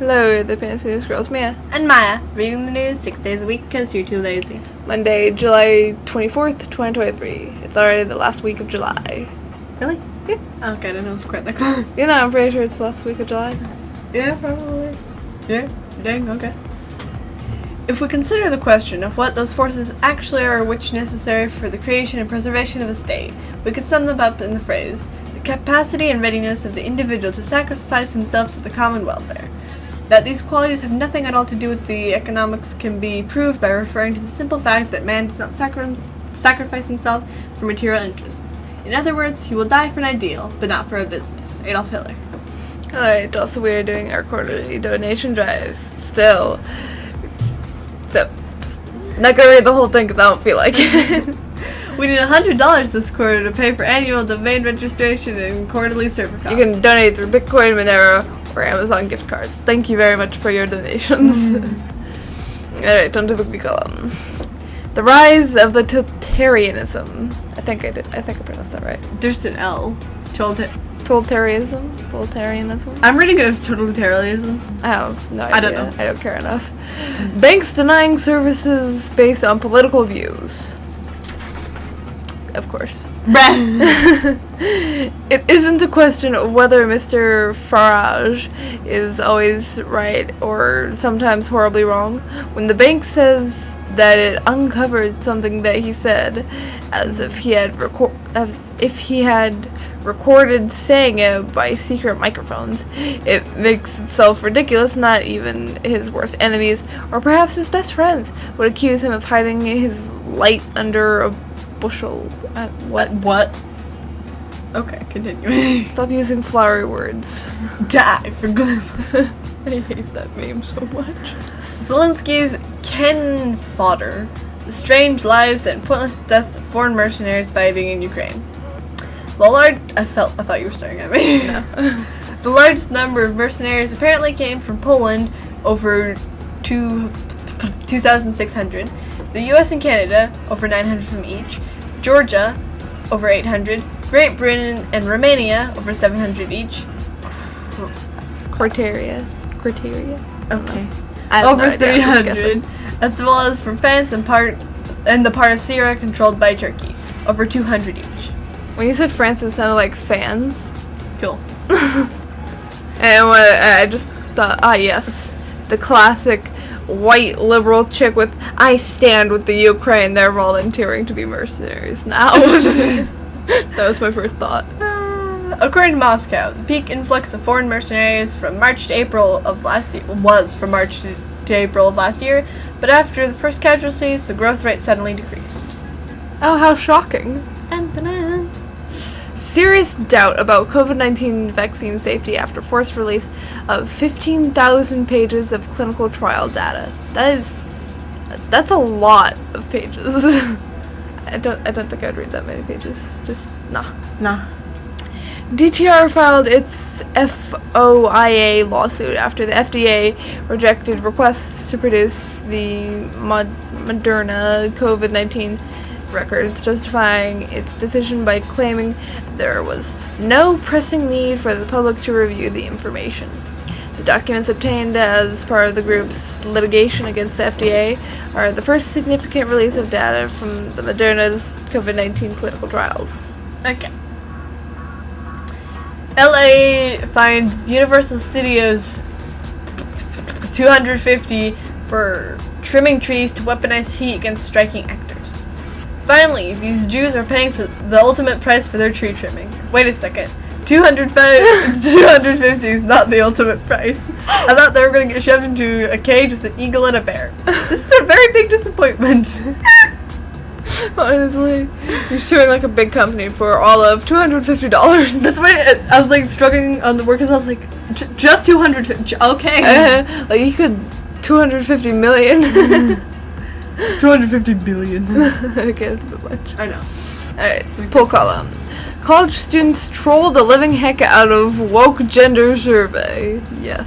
Hello, the PNC Newsgirls, Mia. And Maya, reading the news 6 days a week because you're too lazy. Monday, July 24th, 2023. It's already the last week of July. Really? Yeah. Oh, okay, I didn't know it was quite that close. You know, I'm pretty sure it's the last week of July. Yeah, probably. Yeah, dang, okay. If we consider the question of what those forces actually are which necessary for the creation and preservation of a state, we could sum them up in the phrase, the capacity and readiness of the individual to sacrifice himself for the common welfare. That these qualities have nothing at all to do with the economics can be proved by referring to the simple fact that man does not sacrifice himself for material interests. In other words, he will die for an ideal, but not for a business. Adolf Hitler. Alright, also we are doing our quarterly donation drive. Still. So, just not gonna read the whole thing because I don't feel like it. We need $100 this quarter to pay for annual domain registration and quarterly server costs. You can donate through Bitcoin, Monero, or Amazon gift cards. Thank you very much for your donations. Alright, on to the week column. The rise of the totalitarianism. I think I pronounced that right. There's an L. Totalitarianism? I'm reading it as totalitarianism. I have no idea. I don't know. I don't care enough. Banks denying services based on political views. Of course. It isn't a question of whether Mr. Farage is always right or sometimes horribly wrong. When the bank says that it uncovered something that he said, as if he had recorded saying it by secret microphones, it makes itself ridiculous. Not even his worst enemies, or perhaps his best friends, would accuse him of hiding his light under a bushel. What? Okay, continue. Stop using flowery words. Die for glue. I hate that meme so much. Zelensky's cannon fodder. The strange lives and pointless deaths of foreign mercenaries fighting in Ukraine. I thought you were staring at me. No. The largest number of mercenaries apparently came from Poland, over 2,600. The US and Canada, over 900 from each. Georgia, over 800. Great Britain and Romania, over 700 each. Criteria. Okay. Over 300, as well as from France and the part of Syria controlled by Turkey, over 200 each. When you said France, it sounded like fans. Cool. And I just thought, yes, the classic white liberal chick with "I stand with the Ukraine, they're volunteering to be mercenaries now." That was my first thought. According to Moscow, the peak influx of foreign mercenaries from March to April of last year but after the first casualties, the growth rate suddenly decreased. Oh, how shocking. Serious doubt about COVID-19 vaccine safety after forced release of 15,000 pages of clinical trial data. That's a lot of pages. I don't think I'd read that many pages. Just nah. DTR filed its FOIA lawsuit after the FDA rejected requests to produce the Moderna COVID-19 records, justifying its decision by claiming there was no pressing need for the public to review the information. The documents obtained as part of the group's litigation against the FDA are the first significant release of data from the Moderna's COVID-19 clinical trials. Okay. LA fined Universal Studios $250 for trimming trees to weaponize heat against striking actors. Finally, these Jews are paying for the ultimate price for their tree trimming. Wait a second. $250 is not the ultimate price. I thought they were going to get shoved into a cage with an eagle and a bear. This is a very big disappointment. Honestly, you're suing like a big company for all of $250. That's why I was like struggling on the word because I was like, just $250. Okay. Like you could 250 million. 250 billion. Okay, that's a bit much. I know. Alright, pull column. College students troll the living heck out of woke gender survey. Yes.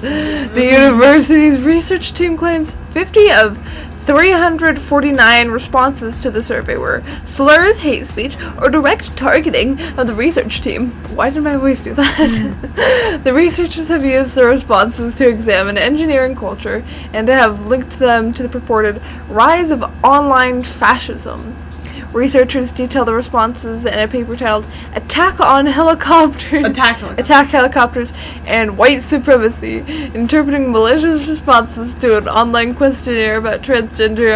The university's research team claims 50 of 349 responses to the survey were slurs, hate speech, or direct targeting of the research team. Why did my voice do that? The researchers have used the responses to examine engineering culture and to have linked them to the purported rise of online fascism. Researchers detail the responses in a paper titled Attack on Helicopters. Attack Helicopters and White Supremacy, interpreting malicious responses to an online questionnaire about transgender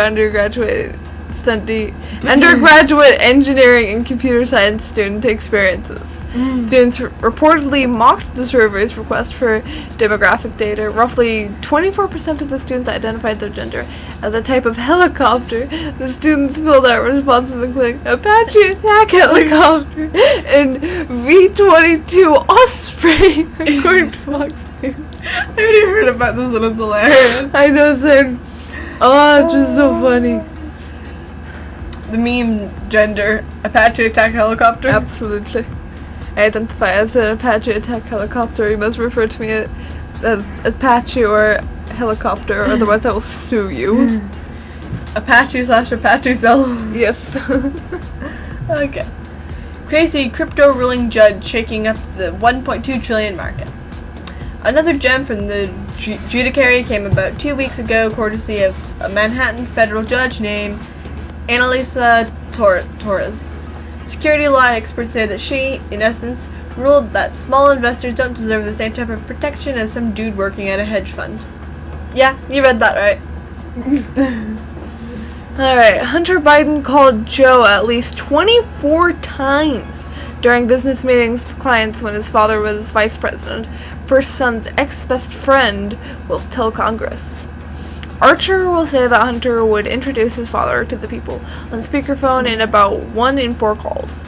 undergraduate engineering and computer science student experiences. Students reportedly mocked the survey's request for demographic data. Roughly 24% of the students identified their gender as a type of helicopter. The students filled out responses including Apache attack helicopter and V-22 Osprey, according to Fox News. I already heard about this and it's hilarious. I know, same. Oh, it's just so funny. The meme gender, Apache attack helicopter? Absolutely. I identify as an Apache attack helicopter. You must refer to me as Apache or helicopter, or otherwise I will sue you. Apache/Apache cell. Yes. Okay. Crazy crypto ruling judge shaking up the 1.2 trillion market. Another gem from the judiciary came about 2 weeks ago, courtesy of a Manhattan federal judge named Annalisa Torres. Security law experts say that she, in essence, ruled that small investors don't deserve the same type of protection as some dude working at a hedge fund. Yeah, you read that right. Alright, Hunter Biden called Joe at least 24 times during business meetings with clients when his father was vice president. First son's ex-best friend will tell Congress. Archer will say that Hunter would introduce his father to the people on speakerphone in about 1 in 4 calls.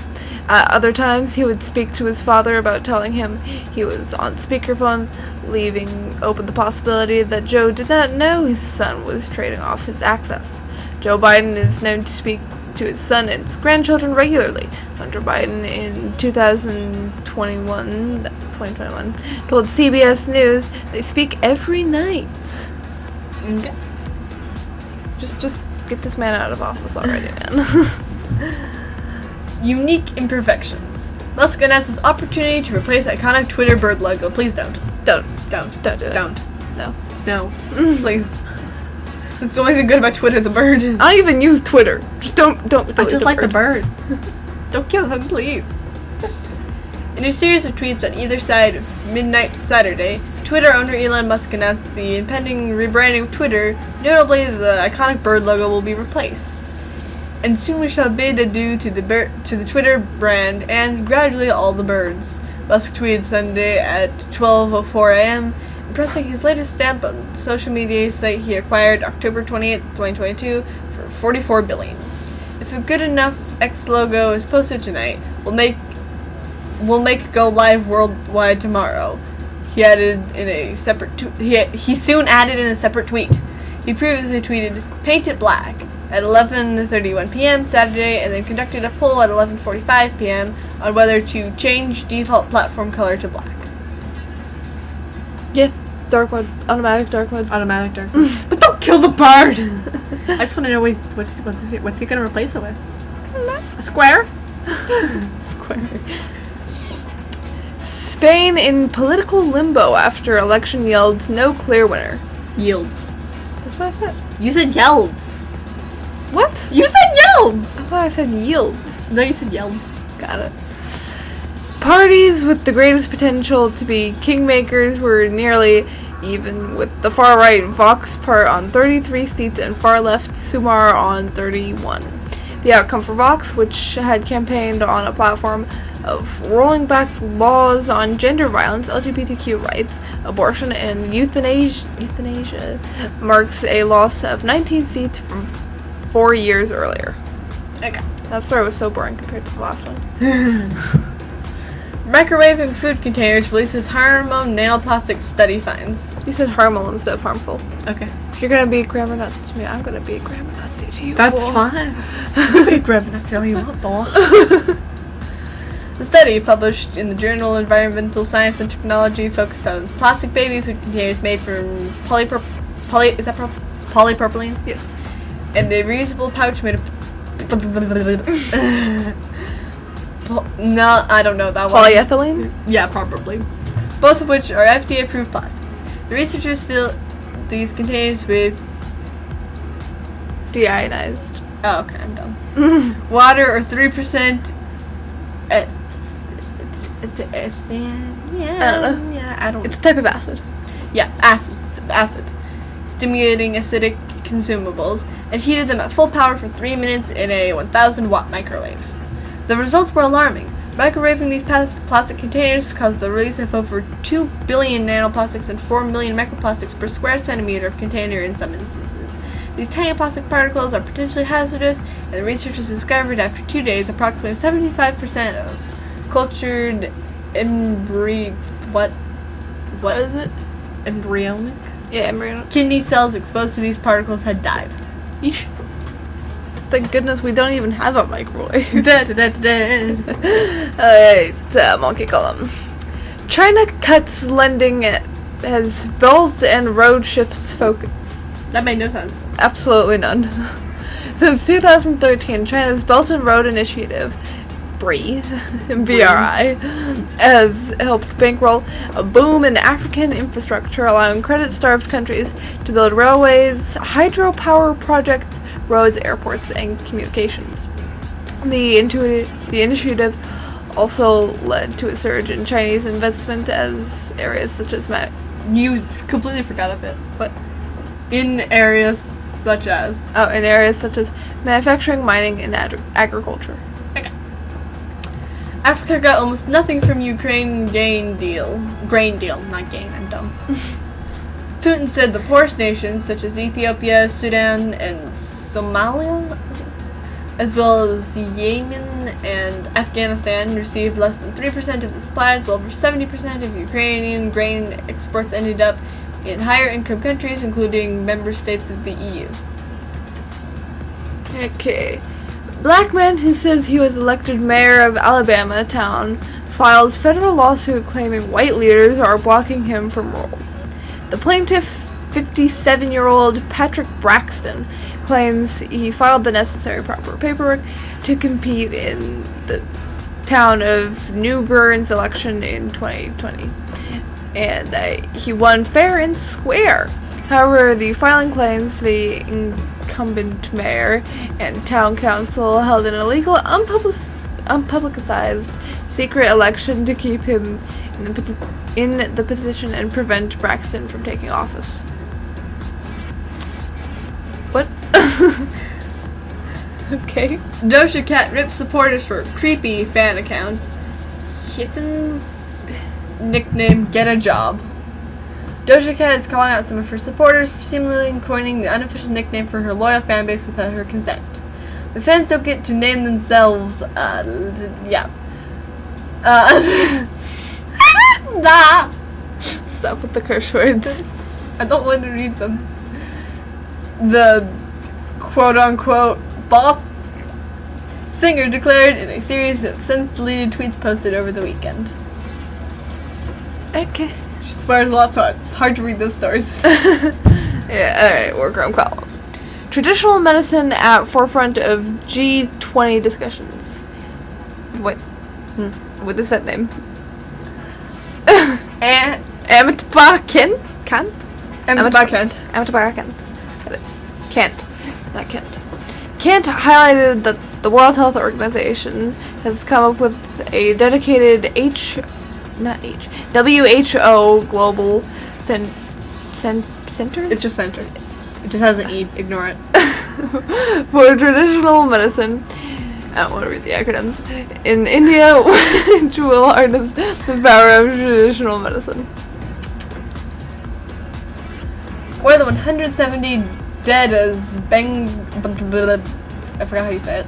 At other times, he would speak to his father about telling him he was on speakerphone, leaving open the possibility that Joe did not know his son was trading off his access. Joe Biden is known to speak to his son and his grandchildren regularly. Hunter Biden in 2021 told CBS News they speak every night. Okay. Just get this man out of office already, man. Unique imperfections. Musk announces opportunity to replace iconic Twitter bird logo. Please don't. Don't do it. Don't. No. Please. It's the only thing good about Twitter, the bird. I don't even use Twitter. Just don't I just like the bird. Don't kill him, please. In a series of tweets on either side of midnight Saturday, Twitter owner Elon Musk announced the impending rebranding of Twitter. Notably, the iconic bird logo will be replaced. And soon we shall bid adieu to the Twitter brand and gradually all the birds. Musk tweeted Sunday at 12:04 a.m. impressing his latest stamp on the social media site he acquired October 28, 2022 for $44 billion. If a good enough X logo is posted tonight, we'll make it go live worldwide tomorrow. He added in a separate he soon added in a separate tweet. He previously tweeted, "Paint it black," at 11:31 p.m. Saturday, and then conducted a poll at 11:45 p.m. on whether to change default platform color to black. Yeah, dark mode, automatic dark mode. But don't kill the bird. I just want to know what's he gonna replace it with? A square? Square. Spain in political limbo after election yields no clear winner. Yields. That's what I said. You said yields. What? You said yields. I thought I said yields. No, you said yields. Got it. Parties with the greatest potential to be kingmakers were nearly even, with the far-right Vox part on 33 seats and far-left Sumar on 31. The outcome for Vox, which had campaigned on a platform of rolling back laws on gender violence, LGBTQ rights, abortion, and euthanasia, marks a loss of 19 seats from 4 years earlier. Okay. That story was so boring compared to the last one. Microwaving food containers releases harmful nanoplastic study finds. You said harmful instead of harmful. Okay. If you're gonna be grammar Nazi to me, I'm gonna be a grammar Nazi to you. That's fine. You be a grammar Nazi all you want, boy. The study, published in the journal Environmental Science and Technology, focused on plastic baby food containers made from polypropylene? Yes. And a reusable pouch made of no, I don't know that one. Polyethylene? Yeah, probably. Both of which are FDA-approved plastics. The researchers fill these containers with deionized. Oh, okay, I'm done. Water or 3%. Yeah, I don't know. Yeah, I don't. It's a type of acid. Yeah, acid. Stimulating acidic consumables, and heated them at full power for 3 minutes in a 1,000-watt microwave. The results were alarming. Microwaving these plastic containers caused the release of over 2 billion nanoplastics and 4 million microplastics per square centimeter of container in some instances. These tiny plastic particles are potentially hazardous, and the researchers discovered after 2 days approximately 75% of cultured what is it? Embryonic? Yeah, embryonic. Kidney cells exposed to these particles had died. Yeesh. Thank goodness we don't even have a microwave. Alright, monkey column. China cuts lending as Belt and Road shifts focus. That made no sense. Absolutely none. Since 2013, China's Belt and Road Initiative, BRI, has helped bankroll a boom in African infrastructure, allowing credit-starved countries to build railways, hydropower projects, roads, airports, and communications. The initiative also led to a surge in Chinese investment as areas such as You completely forgot of it. What? In areas such as? Oh, in areas such as manufacturing, mining, and agriculture. Okay. Africa got almost nothing from Ukraine grain deal, not gain, I'm dumb. Putin said the poorest nations such as Ethiopia, Sudan, and Somalia, as well as Yemen and Afghanistan, received less than 3% of the supplies, while over 70% of Ukrainian grain exports ended up in higher income countries, including member states of the EU. Okay. Black man who says he was elected mayor of Alabama town files federal lawsuit claiming white leaders are blocking him from role. The plaintiff, 57-year-old Patrick Braxton, claims he filed the necessary proper paperwork to compete in the town of New Bern's election in 2020. And he won fair and square. However, the filing claims the incumbent mayor and town council held an illegal, unpublicized secret election to keep him in the position and prevent Braxton from taking office. What? Okay. Doja Cat rips supporters for creepy fan accounts. Kitten's nickname Get a Job. Doja Cat is calling out some of her supporters for seemingly coining the unofficial nickname for her loyal fan base without her consent. The fans don't get to name themselves, Nah! Stop with the curse words. I don't want to read them. The quote-unquote boss singer declared in a series of since-deleted tweets posted over the weekend. Okay. She swears a lot, so it's hard to read those stories. Yeah, alright, workroom column. Traditional medicine at forefront of G20 discussions. What? What is that name? Amitabh Kant? Amitabh Kant. Kant. Not Kent. Kant highlighted that the World Health Organization has come up with a dedicated WHO global center? It's just center. It just has an E. Ignore it. For traditional medicine. I don't want to read the acronyms. In India, which will harness the power of traditional medicine. More than 170 dead as I forgot how you say it.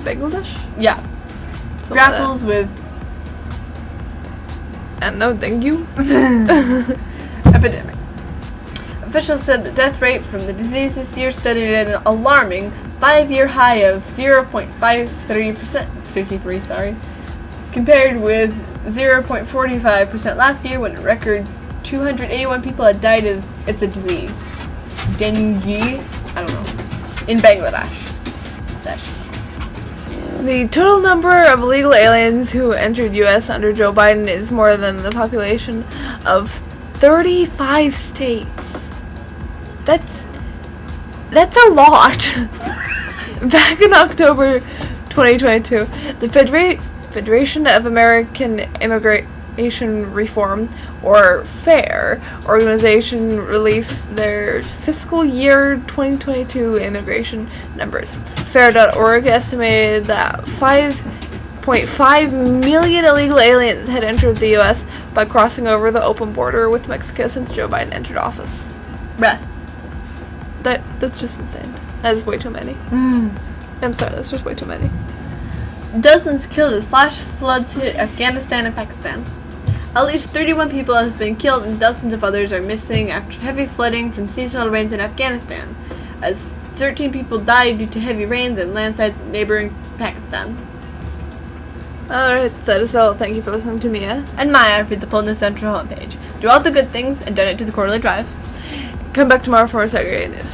Bangladesh? Yeah. So Grapples with and no dengue. epidemic. Officials said the death rate from the disease this year studied at an alarming 5-year high of 0.53%. compared with 0.45% last year when a record 281 people had died of it's a disease. Dengue? I don't know. In Bangladesh. The total number of illegal aliens who entered U.S. under Joe Biden is more than the population of 35 states. That's a lot. Back in October 2022, the Federation of American Immigration Reform, or FAIR, organization released their fiscal year 2022 immigration numbers. FAIR.org estimated that 5.5 million illegal aliens had entered the U.S. by crossing over the open border with Mexico since Joe Biden entered office. Bruh. That's just insane. That is way too many. I'm sorry, that's just way too many. Dozens killed as flash floods hit Afghanistan and Pakistan. At least 31 people have been killed and dozens of others are missing after heavy flooding from seasonal rains in Afghanistan, as 13 people died due to heavy rains and landslides in neighboring Pakistan. Alright, that is all. Thank you for listening to Mia. And Maya, read the Polno Central homepage. Do all the good things and donate to the Quarterly Drive. Come back tomorrow for more segregated news.